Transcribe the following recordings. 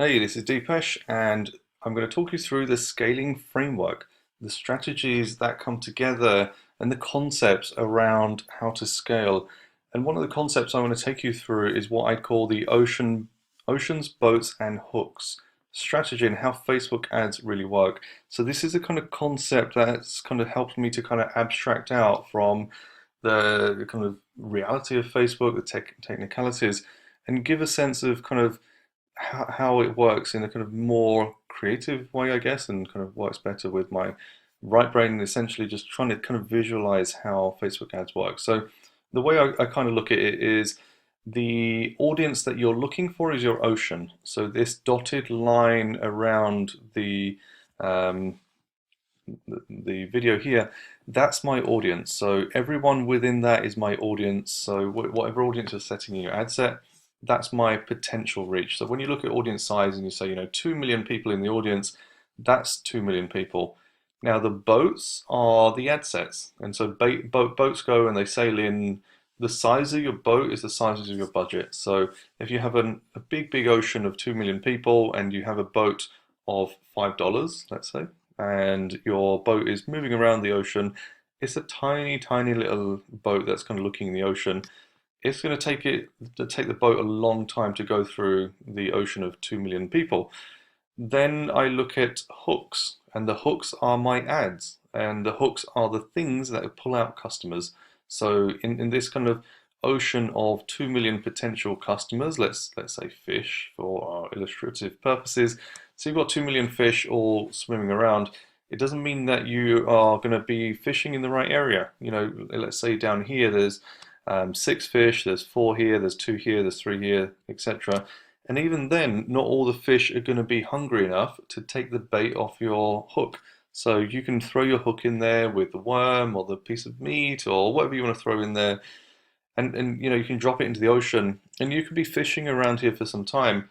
Hey, this is Deepesh, and I'm going to talk you through the scaling framework, the strategies that come together, and the concepts around how to scale. And one of the concepts I want to take you through is what I'd call the oceans, boats, and hooks strategy, and how Facebook ads really work. So this is a kind of concept that's kind of helped me to kind of abstract out from the kind of reality of Facebook, the technicalities, and give a sense of kind of how it works in a kind of more creative way, I guess, and kind of works better with my right brain, and essentially just trying to kind of visualize how Facebook ads work. So the way I kind of look at it is the audience that you're looking for is your ocean. So this dotted line around um, the video here, that's my audience. So everyone within that is my audience. So whatever audience you're setting in your ad set, that's my potential reach. So when you look at audience size and you say, 2 million people in the audience, that's 2 million people. Now the boats are the ad sets. And so boats go and they sail in. The size of your boat is the size of your budget. So if you have a big ocean of 2 million people and you have a boat of $5, let's say, and your boat is moving around the ocean, it's a tiny little boat that's kind of looking in the ocean. It's going to take the boat a long time to go through the ocean of 2 million people. Then I look at hooks, and the hooks are my ads, and the hooks are the things that pull out customers. So in this kind of ocean of 2 million potential customers, let's say fish for our illustrative purposes. So you've got 2 million fish all swimming around. It doesn't mean that you are going to be fishing in the right area. Let's say down here there's 6 fish, there's 4 here, there's 2 here, there's 3 here, etc. And even then, not all the fish are going to be hungry enough to take the bait off your hook. So you can throw your hook in there with the worm or the piece of meat or whatever you want to throw in there, and you can drop it into the ocean, and you could be fishing around here for some time,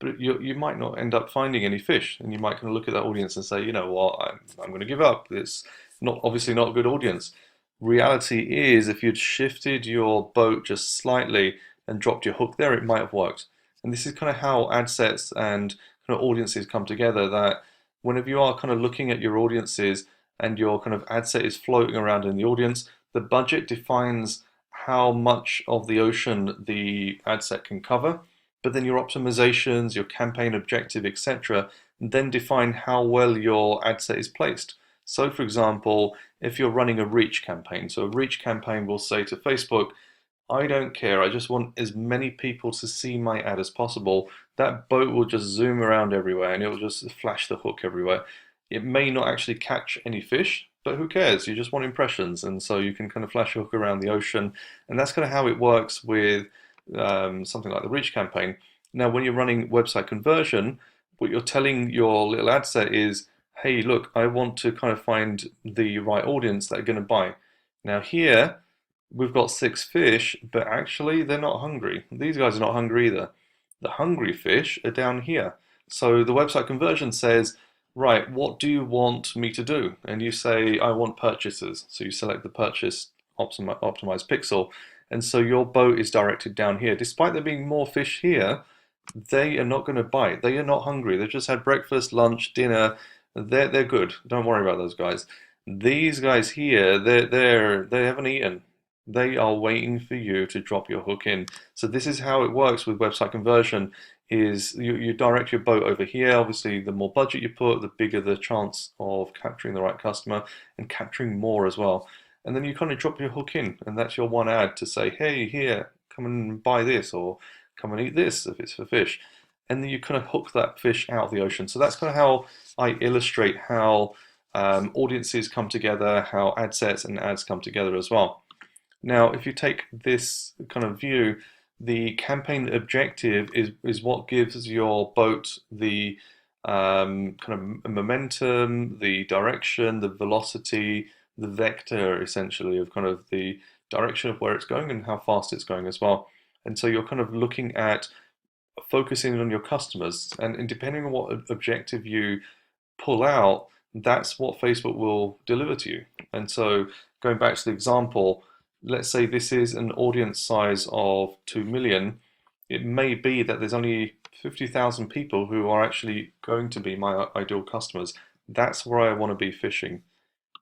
but you might not end up finding any fish, and you might kind of look at that audience and say, you know what, I'm going to give up. It's not obviously not a good audience. Reality is, if you'd shifted your boat just slightly and dropped your hook there, it might have worked. And this is kind of how ad sets and kind of audiences come together. That whenever you are kind of looking at your audiences and your kind of ad set is floating around in the audience, the budget defines how much of the ocean the ad set can cover, but then your optimizations, your campaign objective, etc., then define how well your ad set is placed. So, for example, if you're running a reach campaign, so a reach campaign will say to Facebook, I don't care, I just want as many people to see my ad as possible. That boat will just zoom around everywhere and it will just flash the hook everywhere. It may not actually catch any fish, but who cares? You just want impressions, and so you can kind of flash a hook around the ocean, and that's kind of how it works with something like the reach campaign. Now, when you're running website conversion, what you're telling your little ad set is, hey, look, I want to kind of find the right audience that are going to buy. Now here, we've got 6 fish, but actually they're not hungry. These guys are not hungry either. The hungry fish are down here. So the website conversion says, right, what do you want me to do? And you say, I want purchases. So you select the purchase optimized pixel. And so your boat is directed down here. Despite there being more fish here, they are not going to bite. They are not hungry. They've just had breakfast, lunch, dinner. They're good. Don't worry about those guys. These guys here, they haven't eaten. They are waiting for you to drop your hook in. So this is how it works with website conversion, is you direct your boat over here. Obviously, the more budget you put, the bigger the chance of capturing the right customer and capturing more as well. And then you kind of drop your hook in, and that's your one ad to say, hey, here, come and buy this, or come and eat this if it's for fish. And then you kind of hook that fish out of the ocean. So that's kind of how I illustrate how audiences come together, how ad sets and ads come together as well. Now, if you take this kind of view, the campaign objective is what gives your boat the kind of momentum, the direction, the velocity, the vector essentially of kind of the direction of where it's going and how fast it's going as well. And so you're kind of looking at focusing on your customers, and depending on what objective you pull out, that's what Facebook will deliver to you. And so going back to the example, let's say this is an audience size of 2 million. It may be that there's only 50,000 people who are actually going to be my ideal customers. That's where I want to be fishing.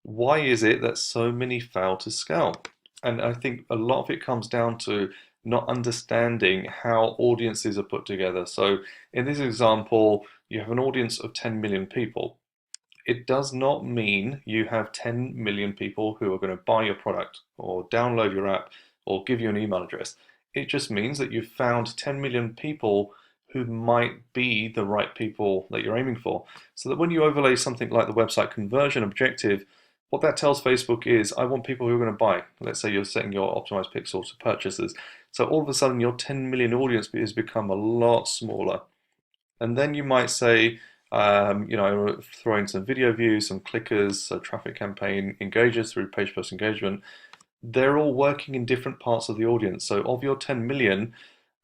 Why is it that so many fail to scale? And I think a lot of it comes down to not understanding how audiences are put together. So in this example, you have an audience of 10 million people. It does not mean you have 10 million people who are going to buy your product or download your app or give you an email address. It just means that you've found 10 million people who might be the right people that you're aiming for. So that when you overlay something like the website conversion objective, what that tells Facebook is, I want people who are going to buy. Let's say you're setting your optimized pixel to purchases. So all of a sudden your 10 million audience has become a lot smaller. And then you might say, throw in some video views, some clickers, so traffic campaign engagers through page post engagement. They're all working in different parts of the audience. So of your 10 million,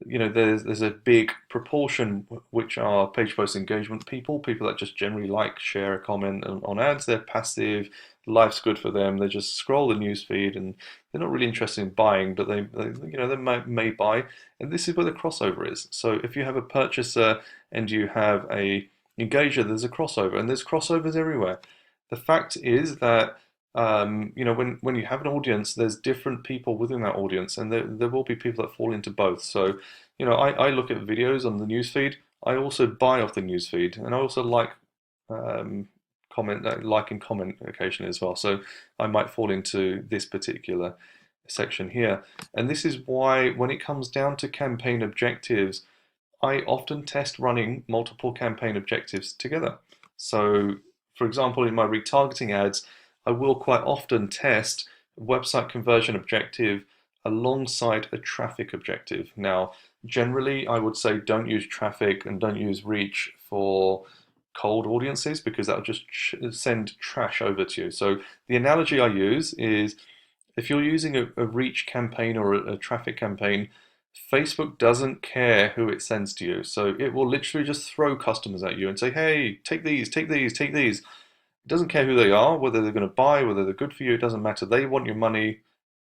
there's a big proportion which are page post engagement people that just generally like, share, a comment on ads. They're passive, life's good for them. They just scroll the news feed and they're not really interested in buying, but they may buy. And this is where the crossover is. So if you have a purchaser and you have a engager, there's a crossover, and there's crossovers everywhere. The fact is that when you have an audience, there's different people within that audience, and there will be people that fall into both. So, I look at videos on the newsfeed. I also buy off the newsfeed, and I also like and comment occasionally as well. So I might fall into this particular section here. And this is why when it comes down to campaign objectives, I often test running multiple campaign objectives together. So, for example, in my retargeting ads, I will quite often test a website conversion objective alongside a traffic objective. Now, generally, I would say don't use traffic and don't use reach for cold audiences because that'll just send trash over to you. So the analogy I use is if you're using a reach campaign or a traffic campaign, Facebook doesn't care who it sends to you. So it will literally just throw customers at you and say, hey, take these, take these, take these. It doesn't care who they are, whether they're going to buy, whether they're good for you, it doesn't matter. They want your money.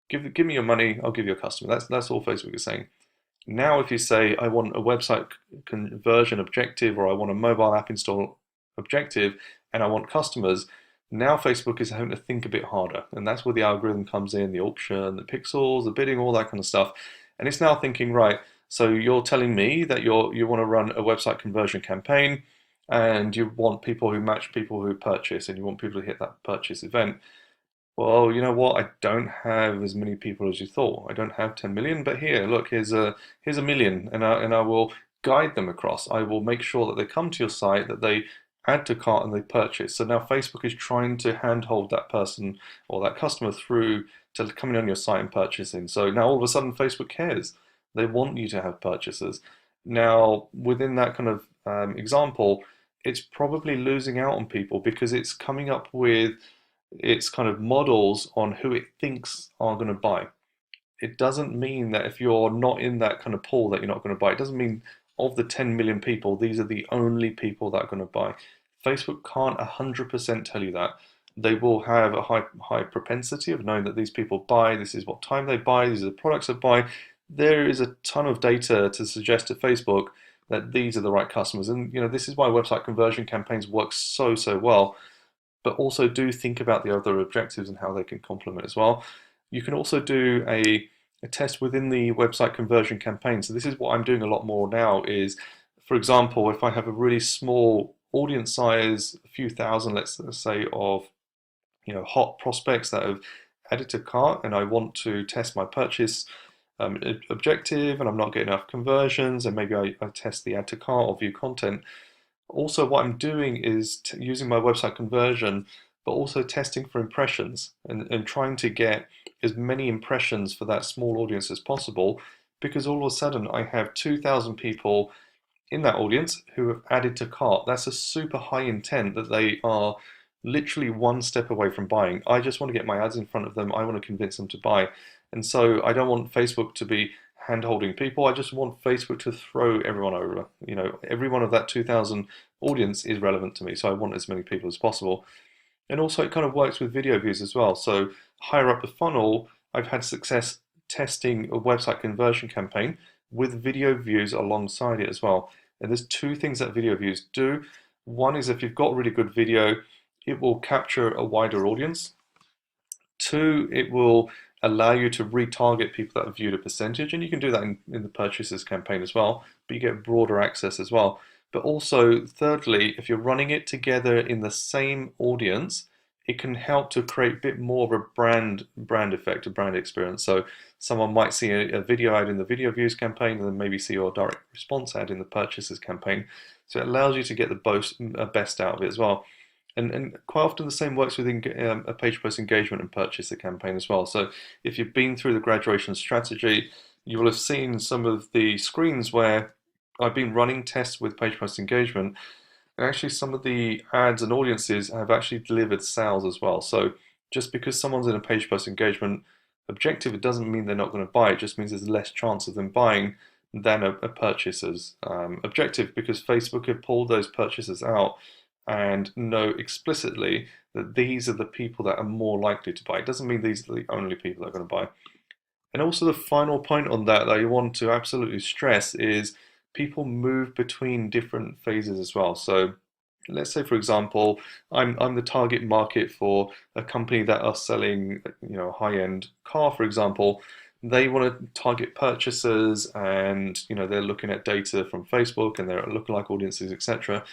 Give me your money, I'll give you a customer. That's all Facebook is saying. Now if you say, I want a website conversion objective, or I want a mobile app install objective, and I want customers, now Facebook is having to think a bit harder. And that's where the algorithm comes in, the auction, the pixels, the bidding, all that kind of stuff. And it's now thinking, right, so you're telling me that you want to run a website conversion campaign, and you want people who match people who purchase, and you want people to hit that purchase event. Well, you know what? I don't have as many people as you thought. I don't have 10 million, but here, look, here's a million, and I will guide them across. I will make sure that they come to your site, that they add to cart and they purchase. So now Facebook is trying to handhold that person or that customer through to coming on your site and purchasing. So now all of a sudden Facebook cares. They want you to have purchases. Now, within that kind of example, it's probably losing out on people because it's coming up with its kind of models on who it thinks are going to buy. It doesn't mean that if you're not in that kind of pool that you're not going to buy. It doesn't mean of the 10 million people, these are the only people that are going to buy. Facebook can't 100% tell you that. They will have a high propensity of knowing that these people buy, this is what time they buy, these are the products they buy. There is a ton of data to suggest to Facebook that these are the right customers. And this is why website conversion campaigns work so well. But also do think about the other objectives and how they can complement as well. You can also do a test within the website conversion campaign. So this is what I'm doing a lot more now is, for example, if I have a really small audience size, a few thousand, let's say, of hot prospects that have added to cart, and I want to test my purchase objective, and I'm not getting enough conversions, and maybe I test the add to cart or view content. Also, what I'm doing is using my website conversion, but also testing for impressions and trying to get as many impressions for that small audience as possible, because all of a sudden I have 2,000 people in that audience who have added to cart. That's a super high intent that they are literally one step away from buying. I just want to get my ads in front of them. I want to convince them to buy. And so I don't want Facebook to be hand-holding people. I just want Facebook to throw everyone over. Every one of that 2,000 audience is relevant to me. So I want as many people as possible. And also it kind of works with video views as well. So higher up the funnel, I've had success testing a website conversion campaign with video views alongside it as well. And there's two things that video views do. One is if you've got really good video, it will capture a wider audience. Two, it will allow you to retarget people that have viewed a percentage, and you can do that in the purchases campaign as well, but you get broader access as well. But also, thirdly, if you're running it together in the same audience, it can help to create a bit more of a brand effect, a brand experience. So someone might see a video ad in the video views campaign and then maybe see your direct response ad in the purchases campaign. So it allows you to get the best out of it as well. And quite often the same works within a page post engagement and purchaser campaign as well. So if you've been through the graduation strategy, you will have seen some of the screens where I've been running tests with page post engagement, and actually some of the ads and audiences have actually delivered sales as well. So just because someone's in a page post engagement objective, it doesn't mean they're not going to buy. It just means there's less chance of them buying than a purchaser's objective, because Facebook have pulled those purchasers out and know explicitly that these are the people that are more likely to buy. It doesn't mean these are the only people that are going to buy. And also the final point on that I want to absolutely stress is people move between different phases as well. So let's say, for example, I'm the target market for a company that are selling, a high-end car, for example. They want to target purchasers, and they're looking at data from Facebook and their lookalike audiences, etc.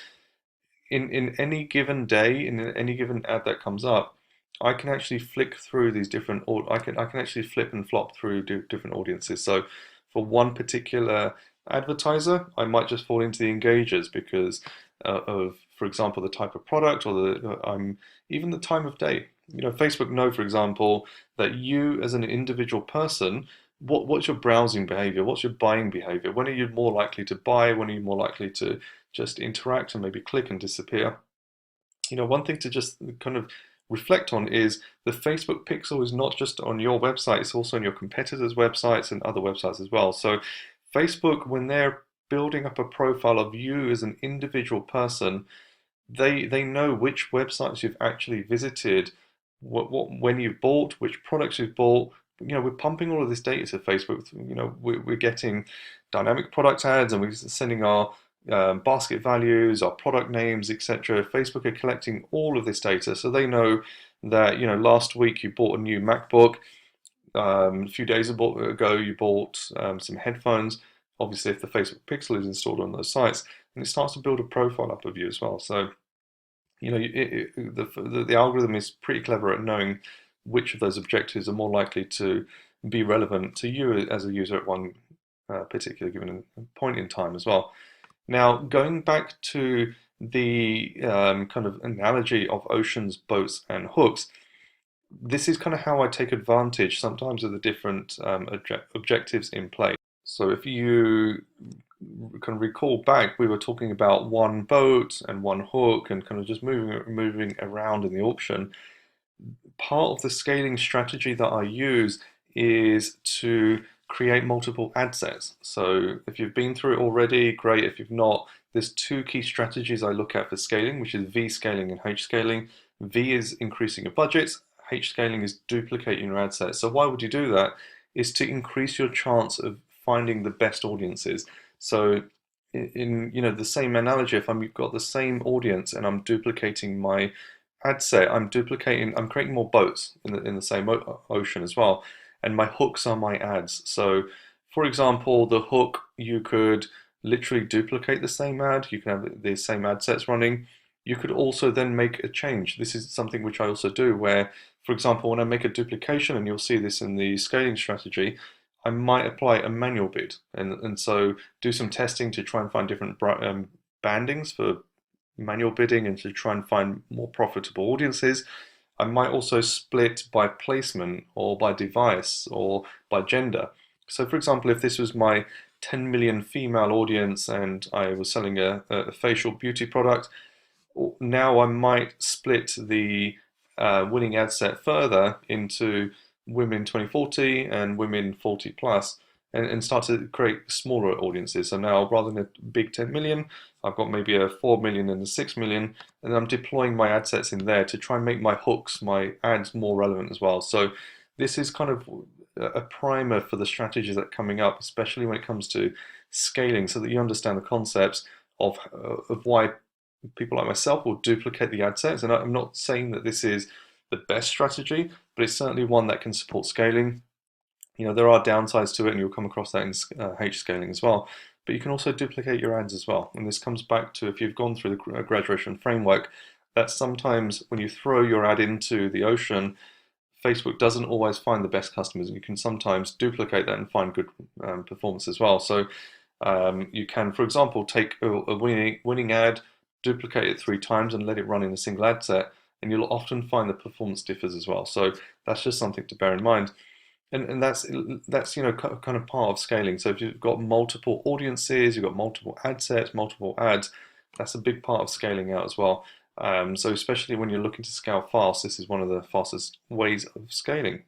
In any given day, in any given ad that comes up, I can actually flick through these different, or I can actually flip and flop through different audiences. So for one particular advertiser, I might just fall into the engagers because of, for example, the type of product or even the time of day. Facebook know, for example, that you as an individual person, what's your browsing behavior? What's your buying behavior? When are you more likely to buy? When are you more likely to just interact and maybe click and disappear? One thing to just kind of reflect on is the Facebook pixel is not just on your website, it's also on your competitors' websites and other websites as well. So Facebook, when they're building up a profile of you as an individual person, they know which websites you've actually visited, when you've bought, which products you've bought. We're pumping all of this data to Facebook. We're getting dynamic product ads, and we're sending our basket values, our product names, etc. Facebook are collecting all of this data, so they know that last week you bought a new MacBook. A few days ago you bought some headphones. Obviously, if the Facebook pixel is installed on those sites, and it starts to build a profile up of you as well. So the algorithm is pretty clever at knowing which of those objectives are more likely to be relevant to you as a user at one particular given point in time as well. Now, going back to the kind of analogy of oceans, boats, and hooks, this is kind of how I take advantage sometimes of the different objectives in play. So if you can recall back, we were talking about one boat and one hook and kind of just moving around in the auction. Part of the scaling strategy that I use is to create multiple ad sets. So if you've been through it already, great. If you've not, there's two key strategies I look at for scaling, which is V scaling and H scaling. V is increasing your budgets. H scaling is duplicating your ad sets. So why would you do that? Is to increase your chance of finding the best audiences. So in the same analogy, if I've got the same audience and I'm duplicating my ad set, I'm creating more boats in the same ocean as well. And my hooks are my ads. So for example, the hook, you could literally duplicate the same ad. You can have the same ad sets running. You could also then make a change. This is something which I also do where, for example, when I make a duplication, and you'll see this in the scaling strategy, I might apply a manual bid and so do some testing to try and find different bandings for manual bidding and to try and find more profitable audiences. I might also split by placement or by device or by gender. So for example, if this was my 10 million female audience and I was selling a facial beauty product, now I might split the winning ad set further into women 2040 and women 40 plus, and start to create smaller audiences. So now rather than a big 10 million, I've got maybe a 4 million and a 6 million, and I'm deploying my ad sets in there to try and make my hooks, my ads more relevant as well. So this is kind of a primer for the strategies that are coming up, especially when it comes to scaling, so that you understand the concepts. of why people like myself will duplicate the ad sets. And I'm not saying that this is the best strategy, but it's certainly one that can support scaling. There are downsides to it, and you'll come across that in H scaling as well. But you can also duplicate your ads as well. And this comes back to, if you've gone through the graduation framework, that sometimes when you throw your ad into the ocean, Facebook doesn't always find the best customers, and you can sometimes duplicate that and find good performance as well. So you can, for example, take a winning ad, duplicate it 3 times, and let it run in a single ad set, and you'll often find the performance differs as well. So that's just something to bear in mind. And that's kind of part of scaling. So if you've got multiple audiences, you've got multiple ad sets, multiple ads, that's a big part of scaling out as well. So especially when you're looking to scale fast, this is one of the fastest ways of scaling.